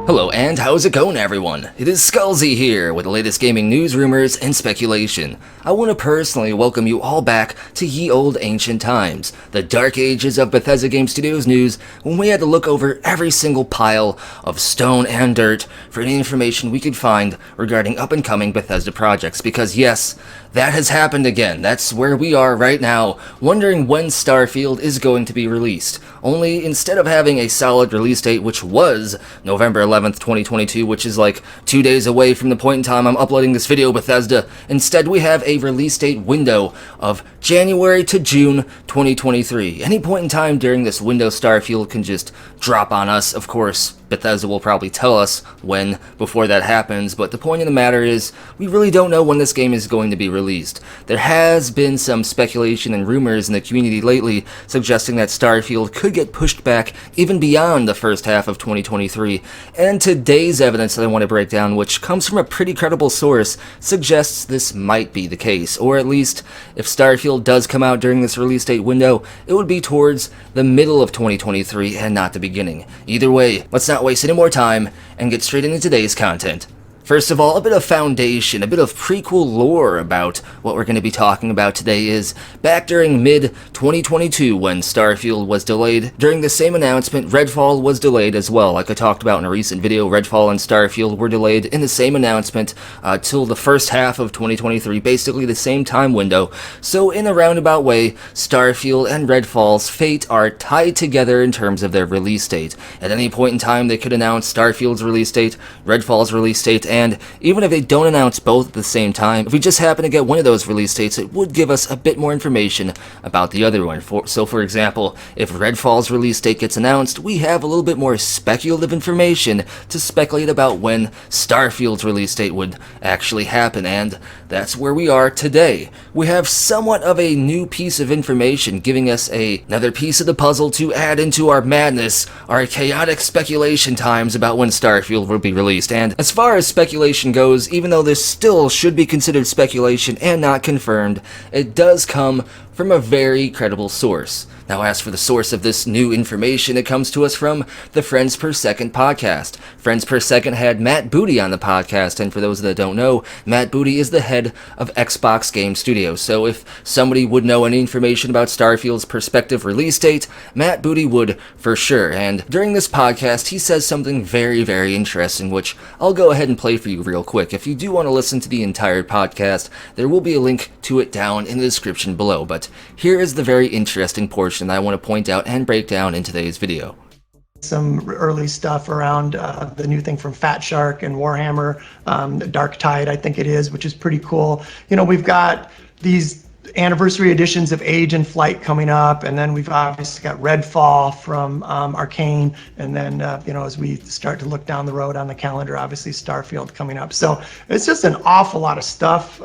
Hello and how's it going, everyone? It is Skullzi here with the latest gaming news, rumors, and speculation. I want to personally welcome you all back to ye old ancient times, the dark ages of Bethesda Game Studios news, when we had to look over every single pile of stone and dirt for any information we could find regarding up-and-coming Bethesda projects, because yes, that has happened again. That's where we are right now, wondering when Starfield is going to be released. Only instead of having a solid release date, which was November 11th, 2022, which is like 2 days away from the point in time I'm uploading this video, Bethesda, instead we have a release date window of January to June 2023. Any point in time during this window, Starfield can just drop on us. Of course, Bethesda will probably tell us when before that happens, but the point of the matter is, we really don't know when this game is going to be released. There has been some speculation and rumors in the community lately suggesting that Starfield could get pushed back even beyond the first half of 2023, and today's evidence that I want to break down, which comes from a pretty credible source, suggests this might be the case, or at least, if Starfield does come out during this release date window, it would be towards the middle of 2023 and not the beginning. Either way, let's not waste any more time and get straight into today's content. First of all, a bit of foundation, a bit of prequel lore about what we're going to be talking about today is, back during mid-2022 when Starfield was delayed, during the same announcement, Redfall was delayed as well. Like I talked about in a recent video, Redfall and Starfield were delayed in the same announcement till the first half of 2023, basically the same time window. So in a roundabout way, Starfield and Redfall's fate are tied together in terms of their release date. At any point in time, they could announce Starfield's release date, Redfall's release date, and even if they don't announce both at the same time, if we just happen to get one of those release dates, it would give us a bit more information about the other one. So for example, if Redfall's release date gets announced, we have a little bit more speculative information to speculate about when Starfield's release date would actually happen, and that's where we are today. We have somewhat of a new piece of information giving us another piece of the puzzle to add into our madness, our chaotic speculation times about when Starfield will be released. And as far as speculation goes, even though this still should be considered speculation and not confirmed, it does come from a very credible source. Now, as for the source of this new information, it comes to us from the Friends Per Second podcast. Friends Per Second had Matt Booty on the podcast, and for those that don't know, Matt Booty is the head of Xbox Game Studios. So if somebody would know any information about Starfield's prospective release date, Matt Booty would for sure. And during this podcast, he says something very, very interesting, which I'll go ahead and play for you real quick. If you do want to listen to the entire podcast, there will be a link to it down in the description below. But here is the very interesting portion that I want to point out and break down in today's video. Some early stuff around the new thing from Fat Shark and Warhammer, Dark Tide, I think it is, which is pretty cool. You know, we've got these anniversary editions of Age and Flight coming up, and then we've obviously got Redfall from Arcane, and then you know, as we start to look down the road on the calendar, obviously Starfield coming up. So it's just an awful lot of stuff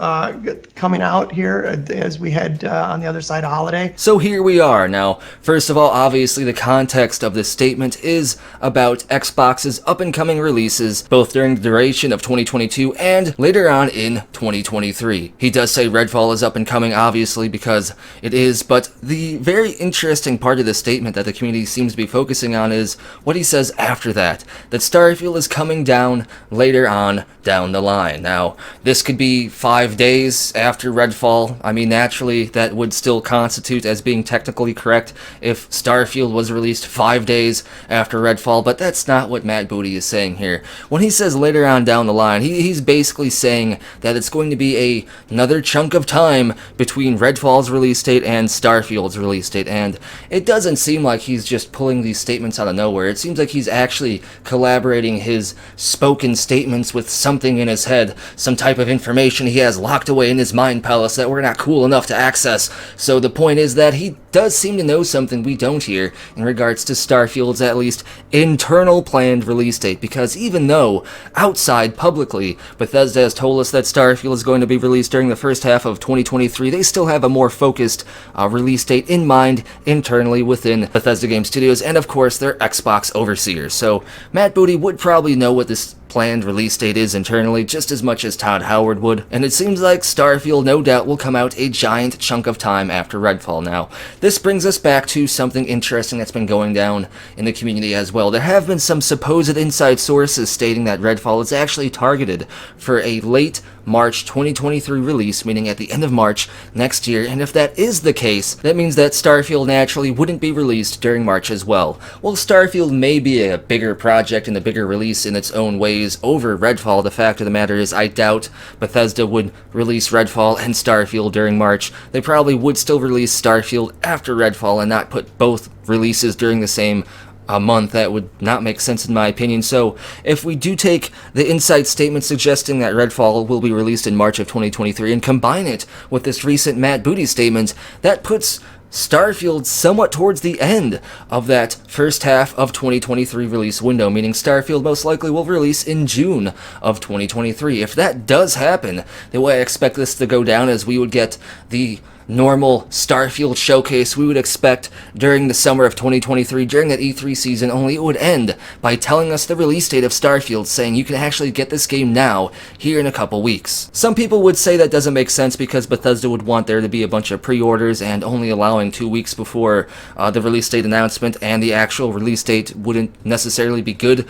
coming out here as we head on the other side of holiday. So here we are. Now, first of all, obviously the context of this statement is about Xbox's up-and-coming releases, both during the duration of 2022 and later on in 2023. He does say Redfall is up-and-coming, obviously, because it is, but the very interesting part of the statement that the community seems to be focusing on is what he says after that Starfield is coming down later on down the line. Now, this could be 5 days after Redfall. I mean, naturally, that would still constitute as being technically correct if Starfield was released 5 days after Redfall, but that's not what Matt Booty is saying here. When he says later on down the line, he's basically saying that it's going to be another chunk of time between Redfall's release date and Starfield's release date, and it doesn't seem like he's just pulling these statements out of nowhere. It seems like he's actually collaborating his spoken statements with something in his head, some type of information he has locked away in his mind palace that we're not cool enough to access. So the point is that he does seem to know something we don't here in regards to Starfield's at least internal planned release date, because even though outside publicly Bethesda has told us that Starfield is going to be released during the first half of 2023, they still have a more focused release date in mind internally within Bethesda Game Studios and of course their Xbox overseers. So Matt Booty would probably know what this planned release date is internally just as much as Todd Howard would, and it seems like Starfield no doubt will come out a giant chunk of time after Redfall. Now, this brings us back to something interesting that's been going down in the community as well. There have been some supposed inside sources stating that Redfall is actually targeted for a late March 2023 release, meaning at the end of March next year, and if that is the case, that means that Starfield naturally wouldn't be released during March as well. Well, Starfield may be a bigger project and a bigger release in its own ways over Redfall. The fact of the matter is, I doubt Bethesda would release Redfall and Starfield during March. They probably would still release Starfield after Redfall and not put both releases during the same a month. That would not make sense in my opinion. So if we do take the inside statement suggesting that Redfall will be released in March of 2023 and combine it with this recent Matt Booty statement, that puts Starfield somewhat towards the end of that first half of 2023 release window, meaning Starfield most likely will release in June of 2023. If that does happen, the way I expect this to go down is we would get the normal Starfield showcase we would expect during the summer of 2023 during that E3 season, only it would end by telling us the release date of Starfield, saying you can actually get this game now, here in a couple weeks. Some people would say that doesn't make sense because Bethesda would want there to be a bunch of pre-orders, and only allowing 2 weeks before the release date announcement and the actual release date wouldn't necessarily be good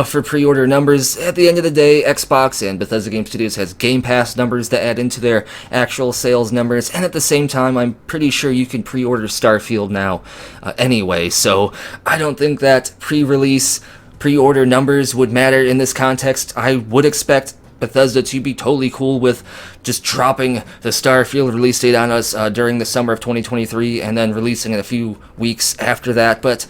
for pre-order numbers. At the end of the day, Xbox and Bethesda Game Studios has Game Pass numbers to add into their actual sales numbers, and at the same time, I'm pretty sure you can pre-order Starfield now anyway, so I don't think that pre-order numbers would matter in this context. I would expect Bethesda to be totally cool with just dropping the Starfield release date on us during the summer of 2023 and then releasing it a few weeks after that, but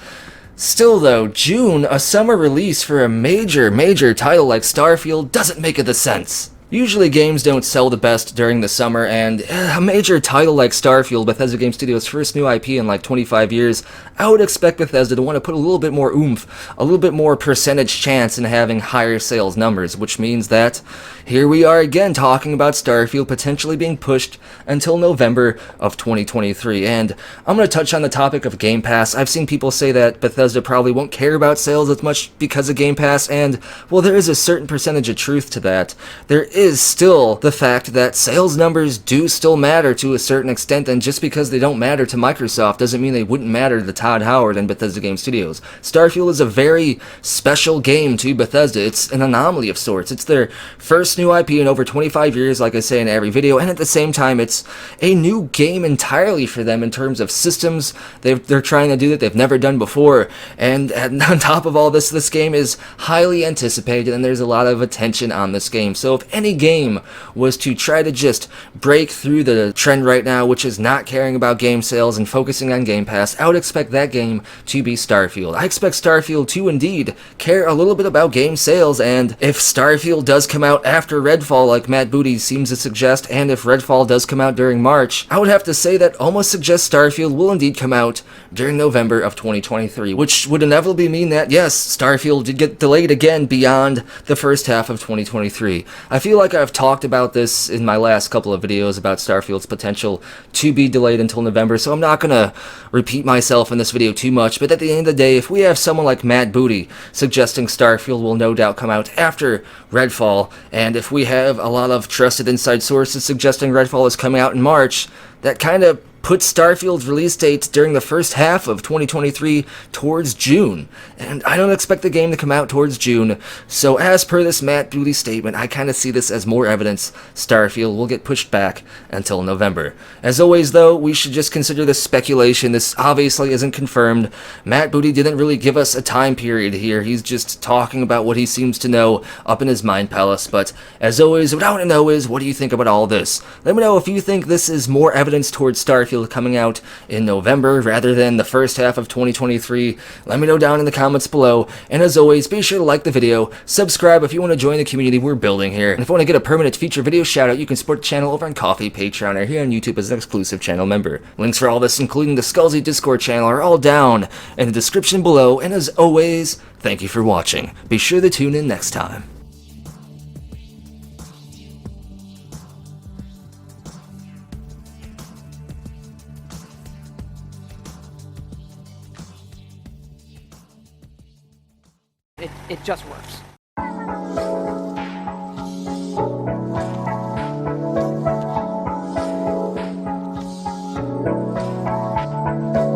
still though, June, a summer release for a major title like Starfield doesn't make the sense. Usually games don't sell the best during the summer, and a major title like Starfield, Bethesda Game Studios' first new IP in like 25 years, I would expect Bethesda to want to put a little bit more oomph, a little bit more percentage chance in having higher sales numbers, which means that here we are again talking about Starfield potentially being pushed until November of 2023. And I'm going to touch on the topic of Game Pass. I've seen people say that Bethesda probably won't care about sales as much because of Game Pass, and well, there is a certain percentage of truth to that. There is still the fact that sales numbers do still matter to a certain extent, and just because they don't matter to Microsoft doesn't mean they wouldn't matter to Todd Howard and Bethesda Game Studios. Starfield is a very special game to Bethesda. It's an anomaly of sorts. It's their first new IP in over 25 years, like I say in every video, and at the same time it's a new game entirely for them in terms of systems. They're trying to do that they've never done before, and on top of all this game is highly anticipated, and there's a lot of attention on this game. So if any game was to try to just break through the trend right now, which is not caring about game sales and focusing on Game Pass, I would expect that game to be Starfield. I expect Starfield to indeed care a little bit about game sales, and if Starfield does come out after Redfall, like Matt Booty seems to suggest, and if Redfall does come out during March, I would have to say that almost suggests Starfield will indeed come out during November of 2023, which would inevitably mean that, yes, Starfield did get delayed again beyond the first half of 2023. I feel like I've talked about this in my last couple of videos about Starfield's potential to be delayed until November, so I'm not going to repeat myself in this video too much, but at the end of the day, if we have someone like Matt Booty suggesting Starfield will no doubt come out after Redfall, and if we have a lot of trusted inside sources suggesting Redfall is coming out in March, that kind of put Starfield's release date during the first half of 2023 towards June, and I don't expect the game to come out towards June, so as per this Matt Booty statement, I kind of see this as more evidence Starfield will get pushed back until November. As always though, we should just consider this speculation. This obviously isn't confirmed. Matt Booty didn't really give us a time period here. He's just talking about what he seems to know up in his mind palace, but as always, what I want to know is, what do you think about all this? Let me know if you think this is more evidence towards Starfield coming out in November rather than the first half of 2023. Let me know down in the comments below, and as always, be sure to like the video, subscribe if you want to join the community we're building here, and if you want to get a permanent feature video shout out, you can support the channel over on Ko-fi, Patreon, or here on YouTube as an exclusive channel member. Links for all this, including the Skullzi Discord channel, are all down in the description below, and as always, thank you for watching. Be sure to tune in next time. It just works. it.